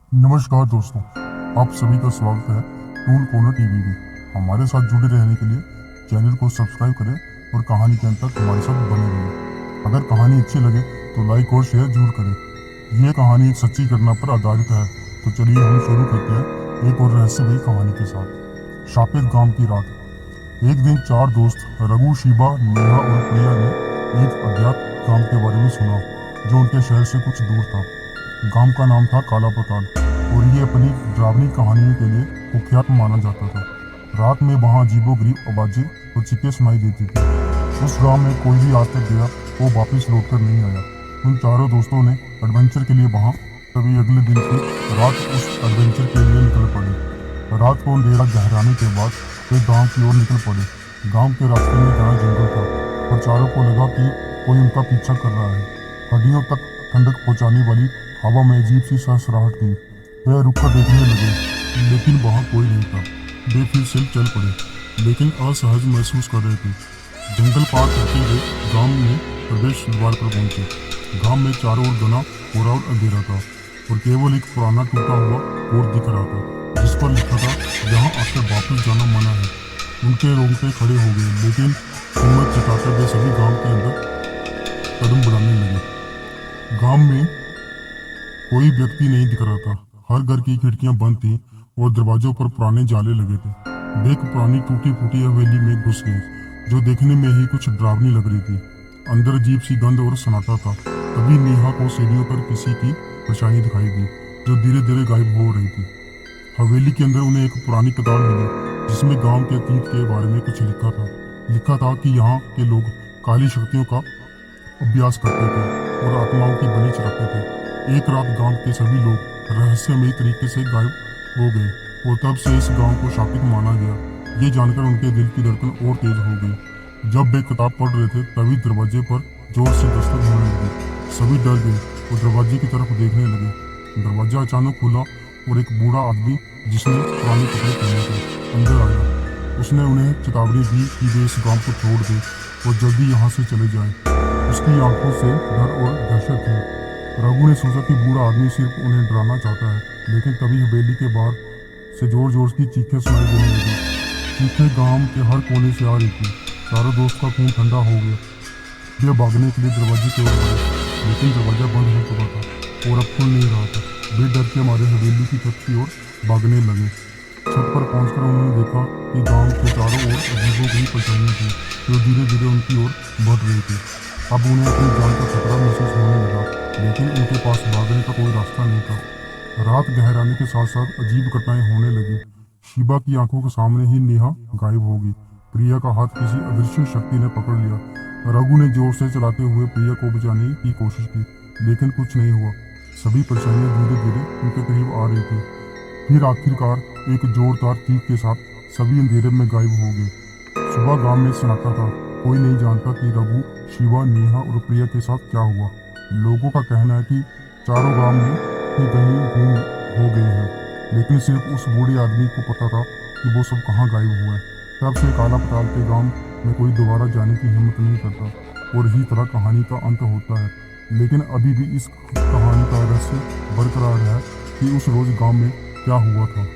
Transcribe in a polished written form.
नमस्कार दोस्तों, आप सभी का स्वागत है टून कॉर्नर टीवी में। हमारे साथ जुड़े रहने के लिए चैनल को सब्सक्राइब करें और कहानी के अंत तक हमारे साथ बने रहें। अगर कहानी अच्छी लगे तो लाइक और शेयर जरूर करें। यह कहानी एक सच्ची घटना पर आधारित है। तो चलिए हम शुरू करते हैं एक और रहस्यमयी कहानी के साथ। शापित गांव की रात। एक दिन चार दोस्त रघु, शिवा, नेहा और प्रिया ने एक अज्ञात गांव के बारे में सुना जो उनके शहर से कुछ दूर था। गांव का नाम था काला पताल और ये अपनी डरावनी कहानियों के लिए कुख्यात माना जाता था। रात में वहां अजीबोगरीब आवाजें और चीखें सुनाई देती थी। उस गांव में कोई भी आज तक गया वो वापस लौटकर नहीं आया। उन चारों दोस्तों ने एडवेंचर के लिए वहां तभी अगले दिन की रात उस एडवेंचर के लिए निकल पड़े। रात को अंधेरा गहराने के बाद वे गांव की ओर निकल पड़े। गांव के रास्ते में घना जंगल था और चारों को लगा कि कोई उनका पीछा कर रहा है। हड्डियों तक ठंडक पहुंचाने वाली हवा में अजीब सी सरसराहट थी। वे रुककर देखने लगे, लेकिन वहां कोई नहीं था। वे फिर से चल पड़े, लेकिन असहज महसूस कर रहे थे। जंगल पार करते हुए गांव में प्रवेश द्वार पर पहुंचे। गांव में चारों ओर घना कोहरा और अंधेरा था और केवल एक पुराना टूटा हुआ बोर्ड दिख रहा था जिस पर लिखा था, यहाँ आकर वापस जाना मना है। उनके रोंगटे खड़े हो गए, लेकिन हिम्मत जुटाकर वे सभी गांव के अंदर कदम बढ़ाने लगे। गांव में कोई व्यक्ति नहीं दिख रहा था। हर घर की खिड़कियां बंद थीं और दरवाजों पर पुराने जाले लगे थे। वे एक पुरानी टूटी फूटी हवेली में घुस गए जो देखने में ही कुछ डरावनी लग रही थी। अंदर अजीब सी गंध और सन्नाटा था। तभी नेहा को सीढ़ियों पर किसी की परछाई दिखाई दी जो धीरे धीरे गायब हो रही थी। हवेली के अंदर उन्हें एक पुरानी किताब मिली जिसमें गांव के अतीत के बारे में कुछ लिखा था। लिखा था कि यहाँ के लोग काली शक्तियों का अभ्यास करते थे और आत्माओं की बलि चढ़ाते थे। एक रात गांव के सभी लोग रहस्यमयी तरीके से गायब हो गए और तब से इस गांव को शापित माना गया। ये जानकर उनके दिल की धड़कन और तेज हो गई। जब वे किताब पढ़ रहे थे तभी दरवाजे पर जोर से दस्तक होने लगी। सभी डर गए और दरवाजे की तरफ देखने लगे। दरवाजा अचानक खुला और एक बूढ़ा आदमी जिसने पुराने कपड़े पहने थे अंदर आया। उसने उन्हें चेतावनी दी कि वे इस गांव को छोड़ दें और जल्दी यहाँ से चले जाएं। उसकी आंखों से डर और दहशत थी। रघु ने सोचा कि बूढ़ा आदमी सिर्फ उन्हें डराना चाहता है, लेकिन तभी हवेली के बाहर से जोर जोर की चीखें सुनाई देने लगी। चीखें गांव के हर कोने से आ रही थी। चारों दोस्त का खून ठंडा हो गया। वे भागने के लिए दरवाजे की ओर बढ़े, लेकिन दरवाजा बंद हो चुका था और अब खुल नहीं रहा था। वे डर के मारे हवेली की छत की ओर भागने लगे। छत पर पहुंचकर उन्होंने देखा कि गांव के चारों ओर अजीबोगरीब परछाइयां थीं जो धीरे धीरे उनकी ओर बढ़ रही थी। अब उन्हें अपनी जान का खतरा महसूस होने लगा, लेकिन उनके पास भागने का कोई रास्ता नहीं था। रात गहराने के साथ साथ अजीब घटनाएं होने लगी। शिवा की आंखों के सामने ही नेहा गायब हो गई। प्रिया का हाथ किसी अदृश्य शक्ति ने पकड़ लिया। रघु ने जोर से चलाते हुए प्रिया को बचाने की कोशिश की, लेकिन कुछ नहीं हुआ। सभी परछाइयां धीरे धीरे उनके करीब आ रही थी। फिर आखिरकार एक जोरदार चीख के साथ सभी अंधेरे में गायब हो गए। सुबह गांव में सन्नाटा था। कोई नहीं जानता कि रघु, शिवा, नेहा और प्रिया के साथ क्या हुआ। लोगों का कहना है कि चारों गांव में ही कहीं गुम हो गए हैं, लेकिन सिर्फ उस बूढ़े आदमी को पता था कि वो सब कहाँ गायब हुए हैं। तब से काला पताल के गांव में कोई दोबारा जाने की हिम्मत नहीं करता और इसी तरह कहानी का अंत होता है। लेकिन अभी भी इस कहानी का रहस्य बरकरार है कि उस रोज गांव में क्या हुआ था।